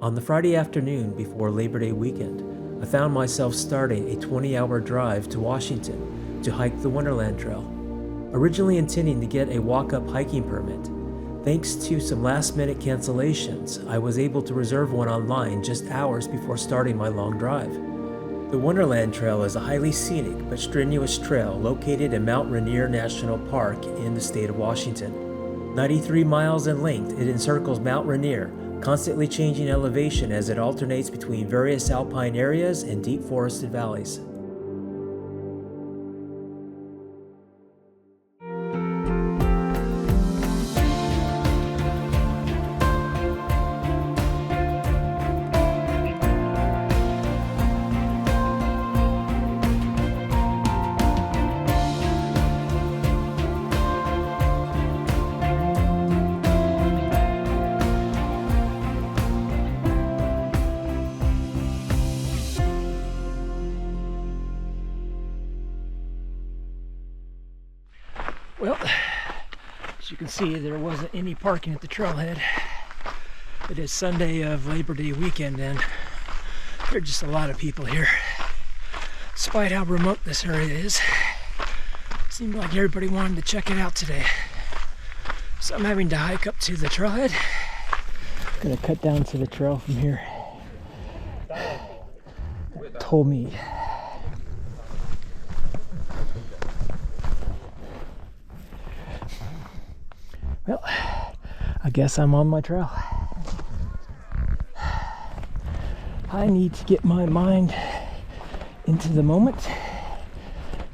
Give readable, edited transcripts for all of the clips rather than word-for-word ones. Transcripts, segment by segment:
On the Friday afternoon before Labor Day weekend, I found myself starting a 20-hour drive to Washington to hike the Wonderland Trail. Originally intending to get a walk-up hiking permit, thanks to some last-minute cancellations, I was able to reserve one online just hours before starting my long drive. The Wonderland Trail is a highly scenic but strenuous trail located in Mount Rainier National Park in the state of Washington. 93 miles in length, it encircles Mount Rainier, constantly changing elevation as it alternates between various alpine areas and deep forested valleys. Well, as you can see, there wasn't any parking at the trailhead. It is Sunday of Labor Day weekend, and there are just a lot of people here. Despite how remote this area is, it seemed like everybody wanted to check it out today. So I'm having to hike up to the trailhead. Gonna cut down to the trail from here. It told me. Well, I guess I'm on my trail. I need to get my mind into the moment,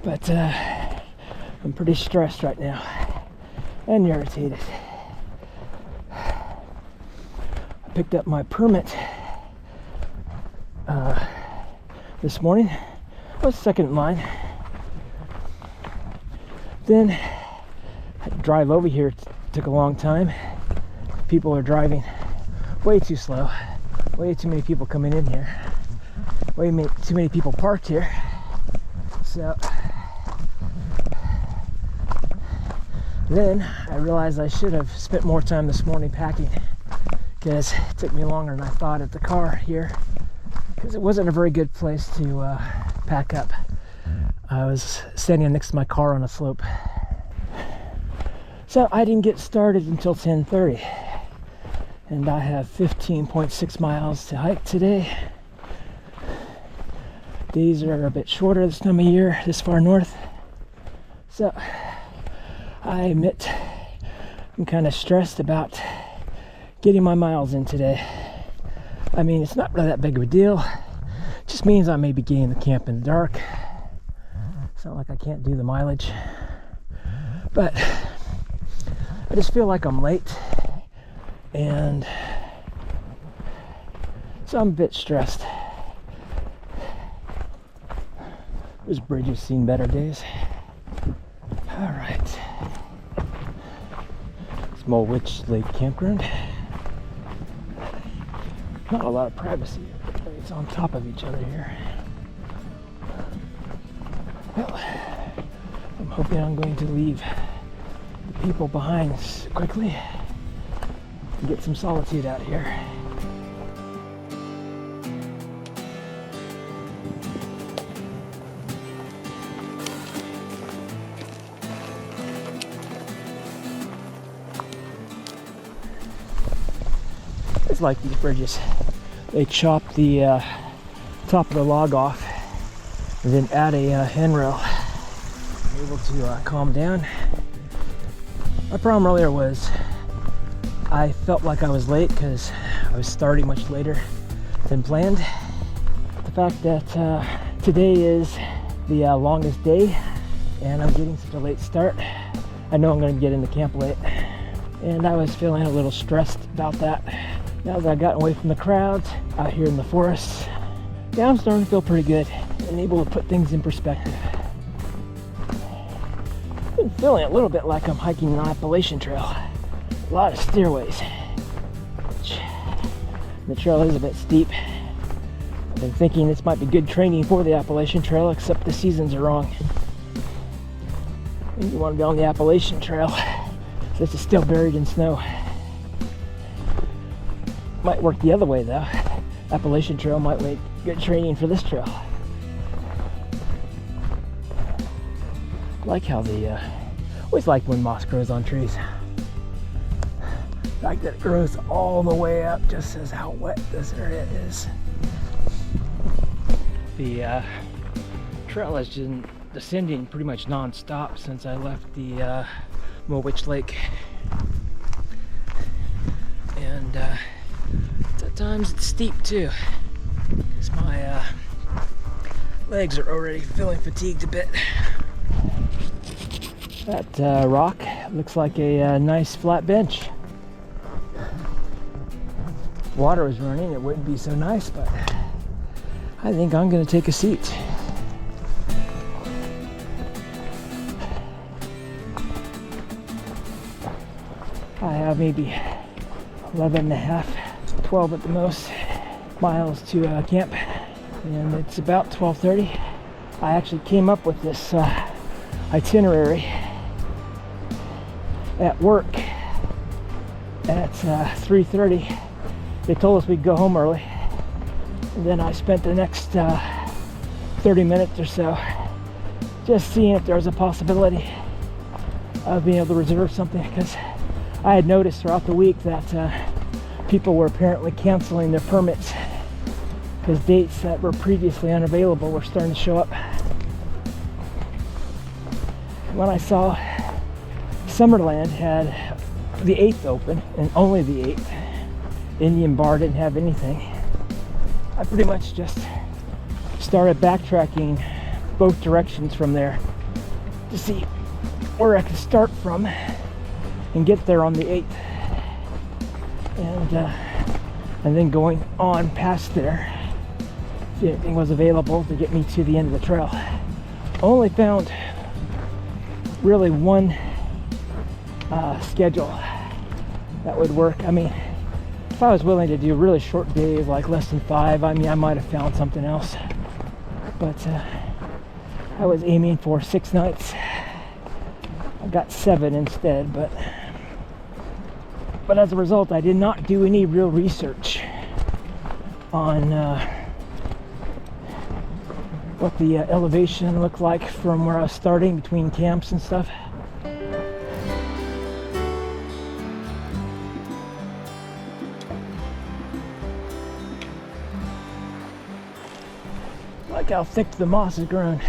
but I'm pretty stressed right now and irritated. I picked up my permit this morning. I was second in line. Then I had to drive over here. Took a long time. People are driving way too slow. Way too many people coming in here. Too many people parked here. So then I realized I should have spent more time this morning packing, because it took me longer than I thought at the car here, because it wasn't a very good place to pack up. I was standing next to my car on a slope. So I didn't get started until 10:30, and I have 15.6 miles to hike today. Days are a bit shorter this time of year, this far north. So I admit I'm kind of stressed about getting my miles in today. I mean, it's not really that big of a deal. It just means I may be getting the camp in the dark. It's not like I can't do the mileage, but I just feel like I'm late, and so I'm a bit stressed. This bridge has seen better days. All right. It's Mowich Lake campground. Not a lot of privacy. It's on top of each other here. Well, I'm hoping I'm going to leave people behind quickly and get some solitude out here. It's like these bridges. They chop the top of the log off and then add a handrail. I'm able to calm down. My problem earlier was I felt like I was late because I was starting much later than planned. The fact that today is the longest day and I'm getting such a late start, I know I'm going to get into camp late. And I was feeling a little stressed about that. Now that I've gotten away from the crowds out here in the forest, yeah, I'm starting to feel pretty good and able to put things in perspective. Been feeling a little bit like I'm hiking an Appalachian Trail. A lot of stairways. The trail is a bit steep. I've been thinking this might be good training for the Appalachian Trail, except the seasons are wrong. And you want to be on the Appalachian Trail, this is still buried in snow. Might work the other way though. Appalachian Trail might make good training for this trail. I like how the always like when moss grows on trees. The fact that it grows all the way up just says how wet this area is. The trail has been descending pretty much non-stop since I left the Mowich Lake. And at times it's steep too, because my legs are already feeling fatigued a bit. That rock looks like a nice flat bench. If water was running, it wouldn't be so nice, but I think I'm going to take a seat. I have maybe 11 and a half, 12 at the most miles to camp, and it's about 12:30. I actually came up with this itinerary at work at 3:30. They told us we'd go home early, and then I spent the next 30 minutes or so just seeing if there was a possibility of being able to reserve something, because I had noticed throughout the week that people were apparently canceling their permits because dates that were previously unavailable were starting to show up. When I saw Summerland had the 8th open, and only the 8th, Indian Bar didn't have anything, I pretty much just started backtracking both directions from there to see where I could start from and get there on the 8th, and then going on past there, see if anything was available to get me to the end of the trail. Only found really one schedule that would work. I mean, if I was willing to do really short days, like less than 5, I mean, I might have found something else, but I was aiming for 6 nights. I got 7 instead, but as a result, I did not do any real research on what the elevation looked like from where I was starting between camps and stuff. Like how thick the moss has grown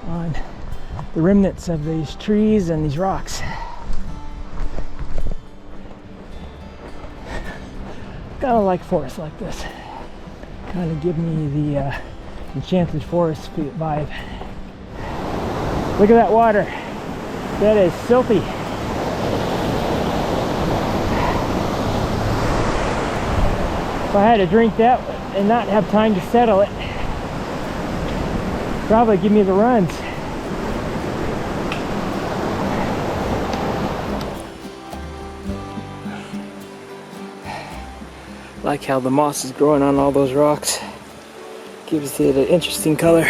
on the remnants of these trees and these rocks. Kind of like forests like this. Kind of give me the Enchanted Forest vibe. Look at that water. That is silty. If I had to drink that and not have time to settle it, probably give me the runs. Like how the moss is growing on all those rocks. Gives it an interesting color.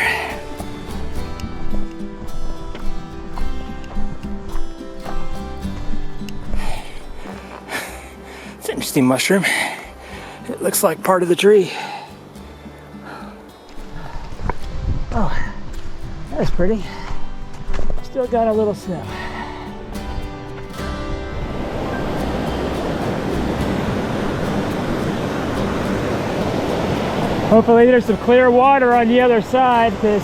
It's an interesting mushroom. It looks like part of the tree. Oh, that's pretty. Still got a little snow. Hopefully there's some clear water on the other side, because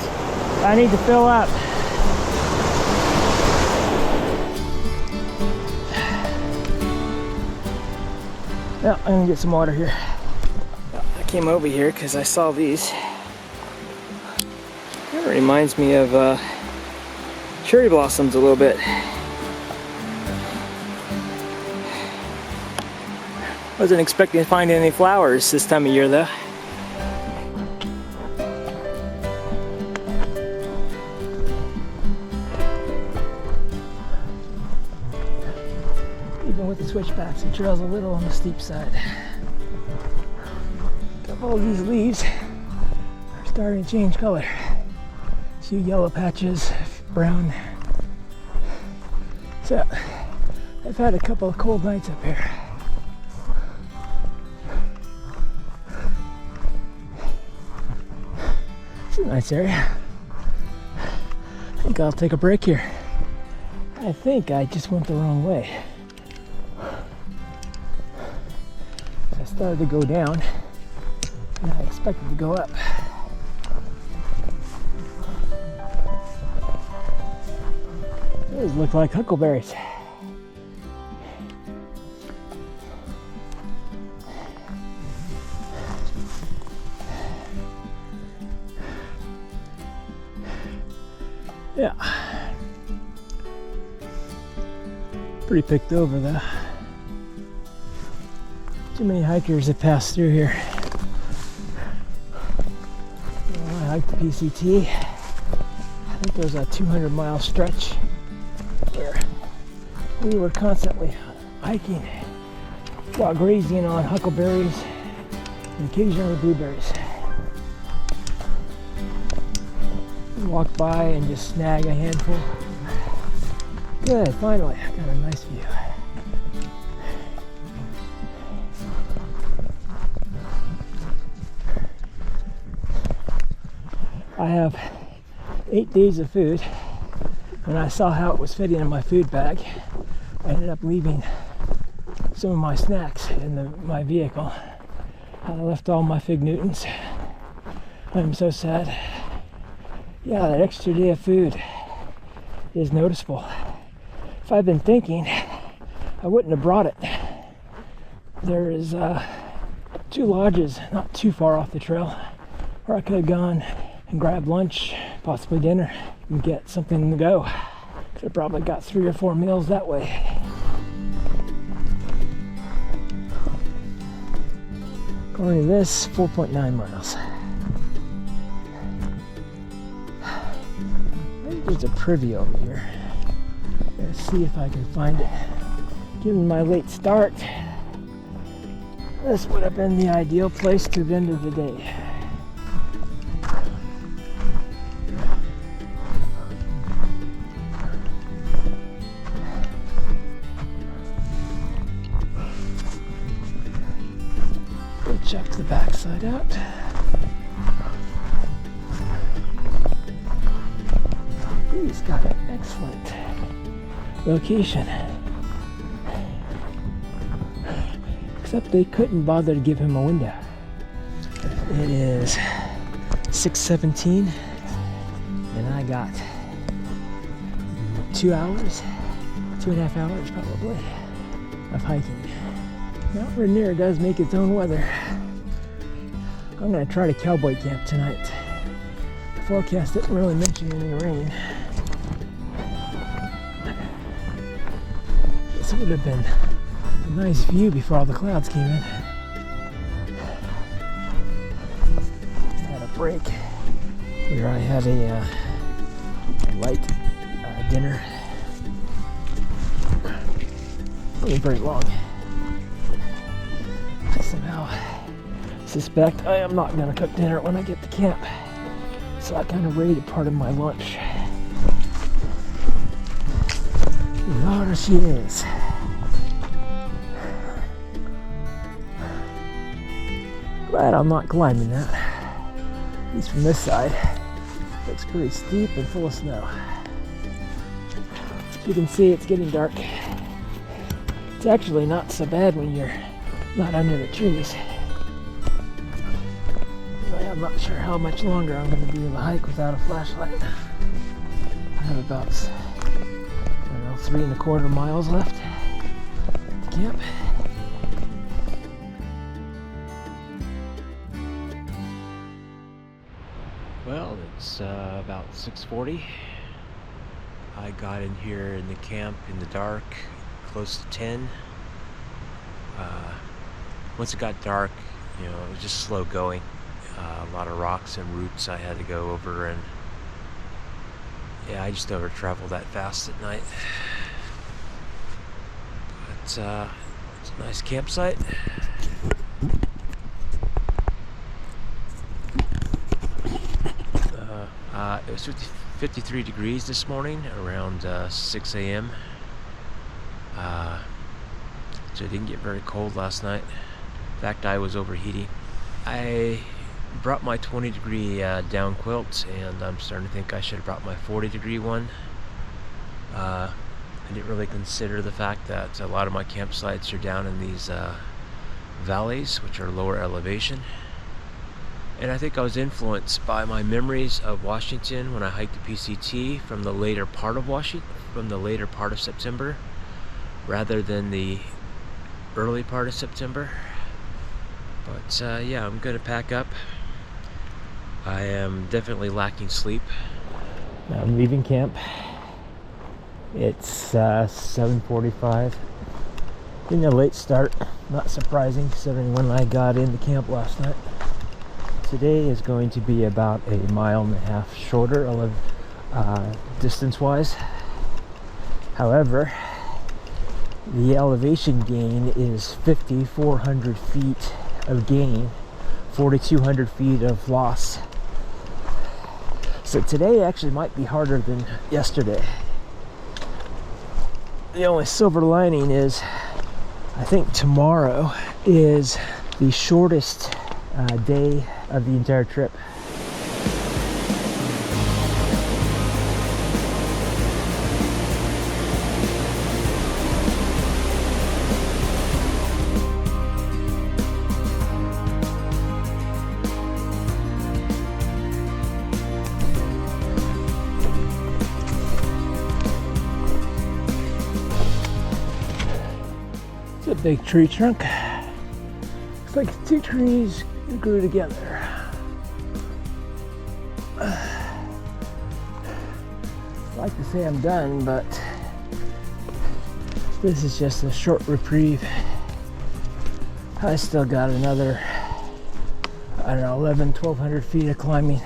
I need to fill up. Yeah, I'm gonna get some water here. I came over here because I saw these. It reminds me of cherry blossoms a little bit. Wasn't expecting to find any flowers this time of year though. Even with the switchbacks, the trail's a little on the steep side. A couple of these leaves are starting to change color. A few yellow patches, brown. So, I've had a couple of cold nights up here. Nice area. I think I'll take a break here. I think I just went the wrong way. I started to go down, and I expected to go up. Those look like huckleberries. Yeah. Pretty picked over though. Too many hikers that pass through here. Well, I hiked the PCT. I think there's a 200-mile stretch where we were constantly hiking while grazing on huckleberries and occasionally blueberries. Walk by and just snag a handful. Good, finally, I got a nice view. I have 8 days of food, and I saw how it was fitting in my food bag. I ended up leaving some of my snacks in my vehicle. I left all my Fig Newtons. I'm so sad. Yeah, that extra day of food is noticeable. If I'd been thinking, I wouldn't have brought it. There is 2 lodges not too far off the trail where I could have gone and grabbed lunch, possibly dinner, and get something to go. Could have probably got 3 or 4 meals that way. According to this, 4.9 miles. There's a privy over here. Let's see if I can find it. Given my late start, this would have been the ideal place to the end of the day. We'll check the backside out. He's got an excellent location. Except they couldn't bother to give him a window. It is 6:17 and I got 2 hours, 2.5 hours probably, of hiking. Mount Rainier does make its own weather. I'm going to try to cowboy camp tonight. The forecast didn't really mention any rain. This would have been a nice view before all the clouds came in. Had a break where I had a light dinner. Wasn't very long. I somehow suspect I am not going to cook dinner when I get to camp, so I kind of raided part of my lunch. There she is. Glad I'm not climbing that. At least from this side. Looks pretty steep and full of snow. As you can see, it's getting dark. It's actually not so bad when you're not under the trees. I'm not sure how much longer I'm going to be able to hike without a flashlight. I have about 3.25 miles left to camp. Well, it's about 6:40. I got in here in the camp in the dark, close to 10. Once it got dark, it was just slow going. A lot of rocks and roots I had to go over, and yeah, I just never travel that fast at night. But it's a nice campsite. It was 53 degrees this morning around 6 a.m. So it didn't get very cold last night. In fact, I was overheating. I brought my 20-degree down quilt, and I'm starting to think I should have brought my 40-degree one. I didn't really consider the fact that a lot of my campsites are down in these valleys, which are lower elevation. And I think I was influenced by my memories of Washington when I hiked the PCT from the later part of September, rather than the early part of September. But yeah, I'm gonna pack up. I am definitely lacking sleep. Now I'm leaving camp. It's 7:45. Getting a late start, not surprising considering when I got into camp last night. Today is going to be about 1.5 miles shorter distance-wise. However, the elevation gain is 5,400 feet of gain, 4,200 feet of loss. So today actually might be harder than yesterday. The only silver lining is I think tomorrow is the shortest day of the entire trip. It's a big tree trunk. Looks like 2 trees grew together. I'd like to say I'm done, but this is just a short reprieve. I still got another, I don't know, 1,200 feet of climbing.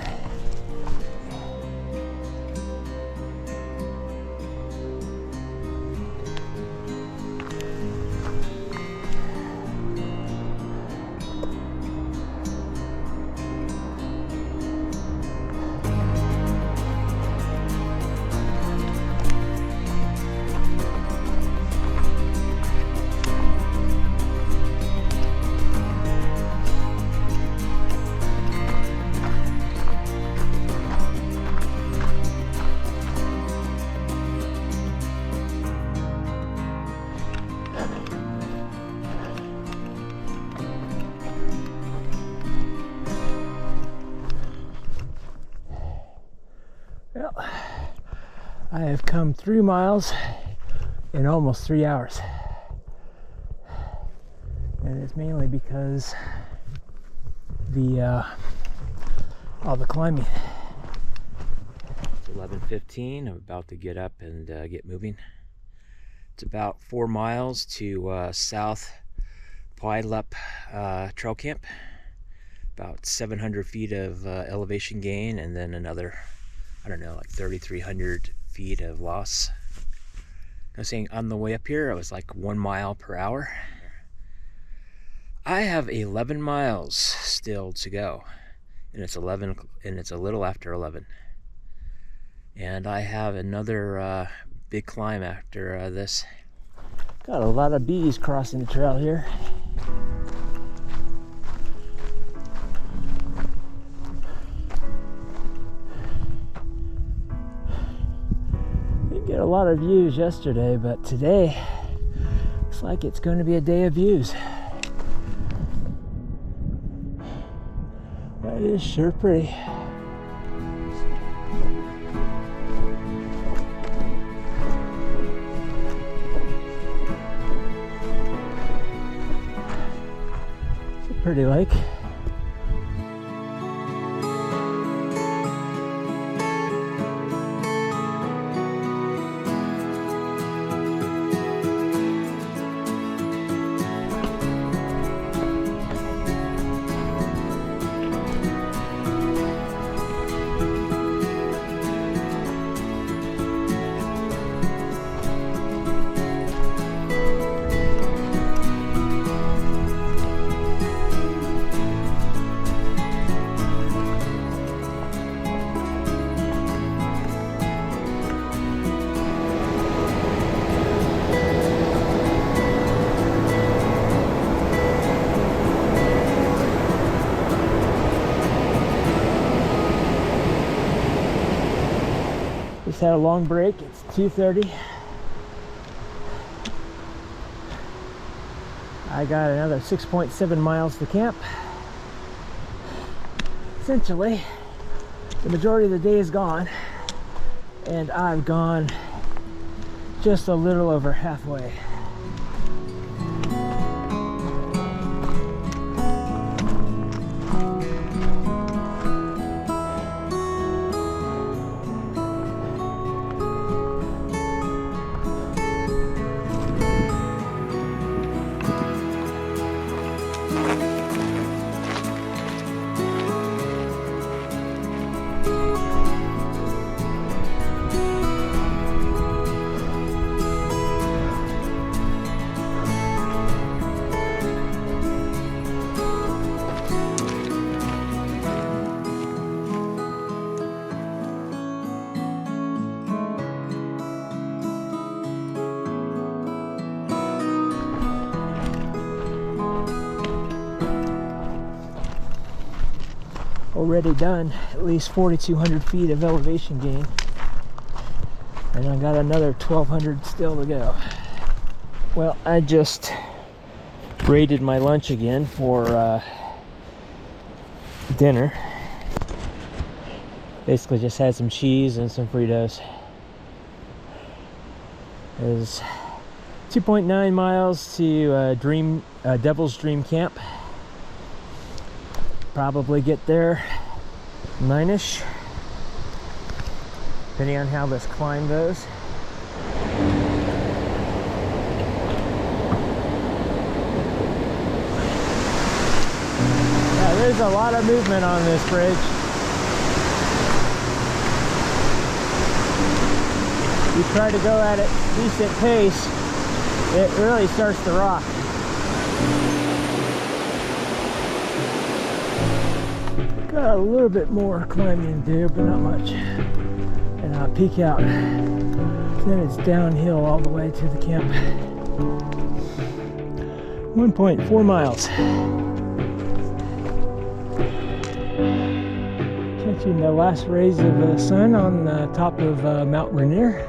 Well, I have come 3 miles in almost 3 hours. And it's mainly because all the climbing. It's 11:15. I'm about to get up and get moving. It's about 4 miles to South Puyallup Trail Camp. About 700 feet of elevation gain, and then another, I don't know, like 3,300 feet of loss. I was saying on the way up here, I was like 1 mile per hour. I have 11 miles still to go, and it's a little after 11. And I have another big climb after this. Got a lot of bees crossing the trail here. Didn't get a lot of views yesterday, but today looks like it's going to be a day of views. That is sure pretty. It's a pretty lake. Just had a long break. It's 2:30. I got another 6.7 miles to camp. Essentially, the majority of the day is gone, and I've gone just a little over halfway. Already done at least 4,200 feet of elevation gain, and I got another 1,200 still to go. Well, I just raided my lunch again for dinner. Basically just had some cheese and some Fritos. It's 2.9 miles to Devil's Dream Camp. Probably get there 9ish, depending on how this climb goes. Yeah, there's a lot of movement on this bridge. You try to go at a decent pace, it really starts to rock. Got a little bit more climbing to do, but not much. And I'll peak out. Then it's downhill all the way to the camp. 1.4 miles. Catching the last rays of the sun on the top of Mount Rainier.